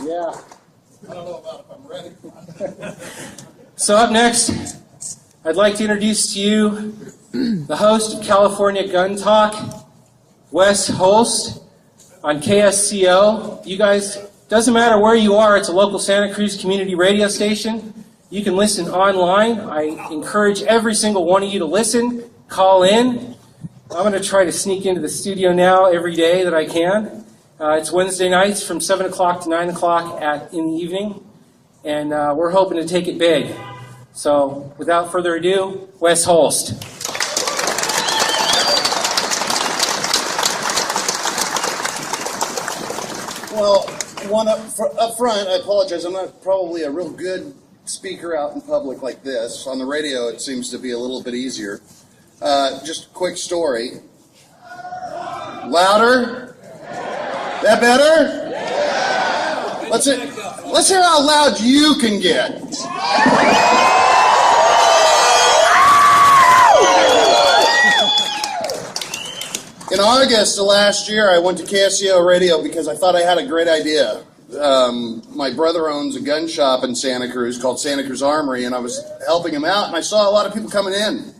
Yeah. I don't know about if I'm ready. So up next, I'd like to introduce to you the host of California Gun Talk, Wes Holst, on KSCO. You guys, doesn't matter where you are, it's a local Santa Cruz community radio station. You can listen online. I encourage every single one of you to listen, call in. I'm going to try to sneak into the studio now every day that I can. It's Wednesday nights from 7 o'clock to 9 o'clock in the evening, and we're hoping to take it big. So without further ado, Wes Holst. Well, up front, I apologize. I'm not probably a real good speaker out in public like this. On the radio, it seems to be a little bit easier. Just a quick story. Louder? That better? Yeah. Let's hear how loud you can get. In August of last year, I went to KSCO Radio because I thought I had a great idea. My brother owns a gun shop in Santa Cruz called Santa Cruz Armory, and I was helping him out, and I saw a lot of people coming in.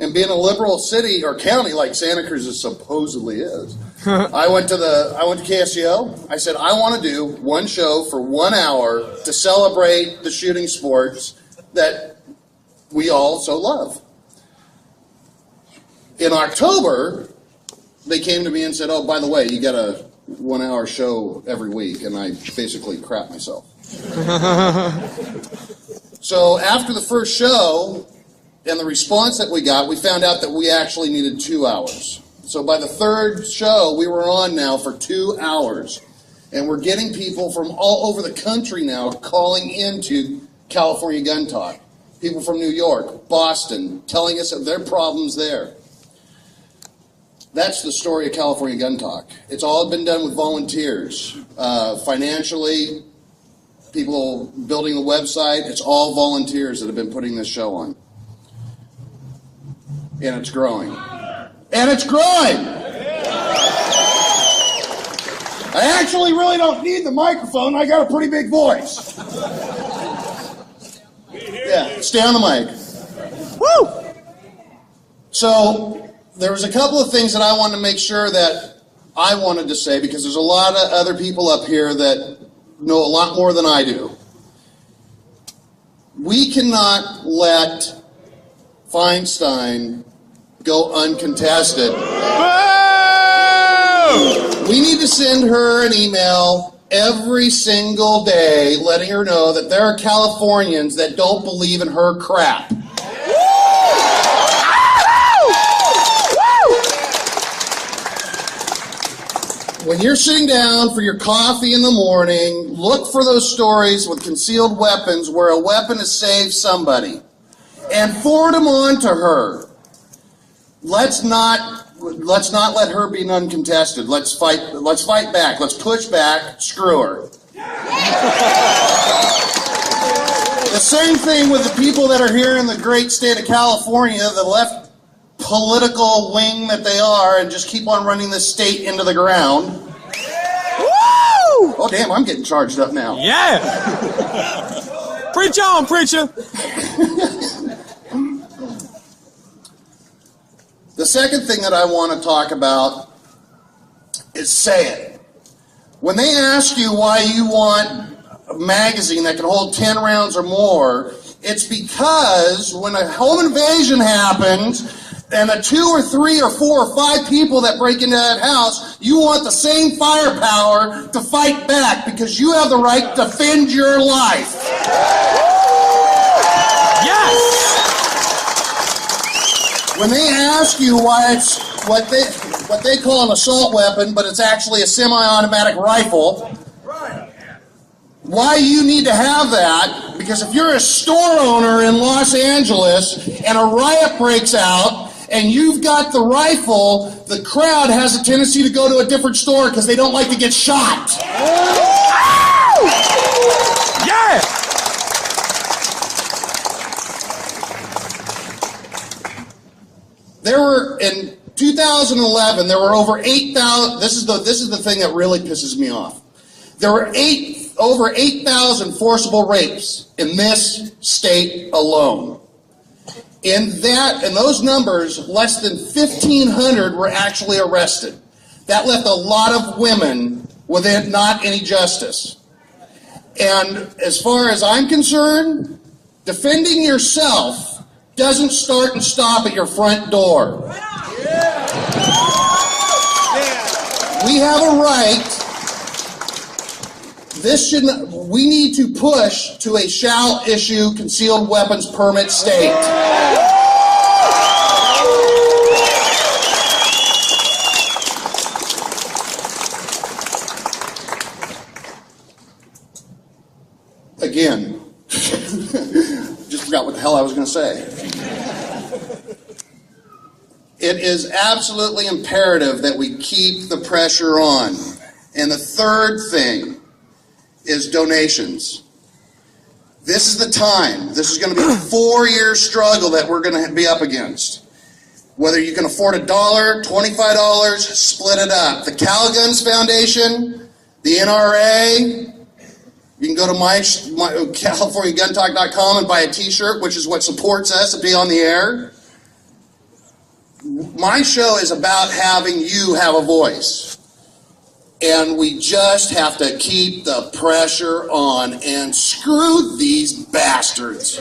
And being a liberal city or county like Santa Cruz supposedly is, I went to KSCO. I said, I want to do one show for 1 hour to celebrate the shooting sports that we all so love. In October, they came to me and said, oh, by the way, you got a 1 hour show every week. And I basically crap myself. So after the first show and the response that we got, we found out that we actually needed 2 hours. So by the third show, we were on now for 2 hours. And we're getting people from all over the country now calling into California Gun Talk. People from New York, Boston, telling us of their problems there. That's the story of California Gun Talk. It's all been done with volunteers. Financially, people building the website, it's all volunteers that have been putting this show on. And it's growing. And it's growing! I actually really don't need the microphone. I got a pretty big voice. Yeah, stay on the mic. Woo! So, there was a couple of things that I wanted to make sure that I wanted to say, because there's a lot of other people up here that know a lot more than I do. We cannot let Feinstein go uncontested. Whoa! We need to send her an email every single day letting her know that there are Californians that don't believe in her crap. When you're sitting down for your coffee in the morning, look for those stories with concealed weapons where a weapon has saved somebody and forward them on to her. Let's not let her be uncontested. Let's fight back. Let's push back. Screw her. The same thing with the people that are here in the great state of California, the left political wing that they are, and just keep on running this state into the ground. Woo! Oh, damn, I'm getting charged up now. Yeah! Preach on, preacher! The second thing that I want to talk about is say it. When they ask you why you want a magazine that can hold 10 rounds or more, it's because when a home invasion happens, and the 2 or 3 or 4 or 5 people that break into that house, you want the same firepower to fight back because you have the right to defend your life. Yes! When they ask you why it's what they call an assault weapon, but it's actually a semi-automatic rifle, why you need to have that, because if you're a store owner in Los Angeles and a riot breaks out, and you've got the rifle, the crowd has a tendency to go to a different store because they don't like to get shot. Yeah! There were, in 2011, there were over 8,000, this is the thing that really pisses me off. There were over 8,000 forcible rapes in this state alone. In those numbers, less than 1,500 were actually arrested. That left a lot of women with not any justice. And as far as I'm concerned, defending yourself doesn't start and stop at your front door. We have a right. We need to push to a shall issue concealed weapons permit state. Again, just forgot what the hell I was going to say. It is absolutely imperative that we keep the pressure on. And the third thing is donations. This is the time. This is going to be a 4-year struggle that we're going to be up against. Whether you can afford $1, $25, split it up. The Calguns Foundation, the NRA, you can go to my CaliforniaGunTalk.com and buy a t-shirt, which is what supports us to be on the air. My show is about having you have a voice. And we just have to keep the pressure on and screw these bastards.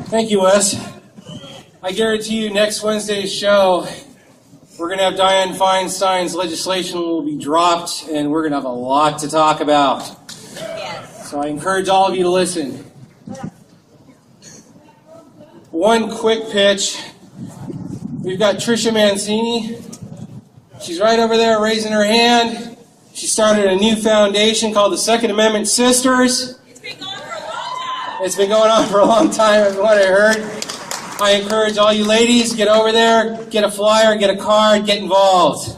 Thank you, Wes. I guarantee you next Wednesday's show, we're going to have Dianne Feinstein's legislation will be dropped, and we're going to have a lot to talk about. Yes. So I encourage all of you to listen. One quick pitch. We've got Tricia Mancini. She's right over there raising her hand. She started a new foundation called the Second Amendment Sisters. It's been going for a long time. It's been going on for a long time, from what I heard. I encourage all you ladies, get over there, get a flyer, get a card, get involved.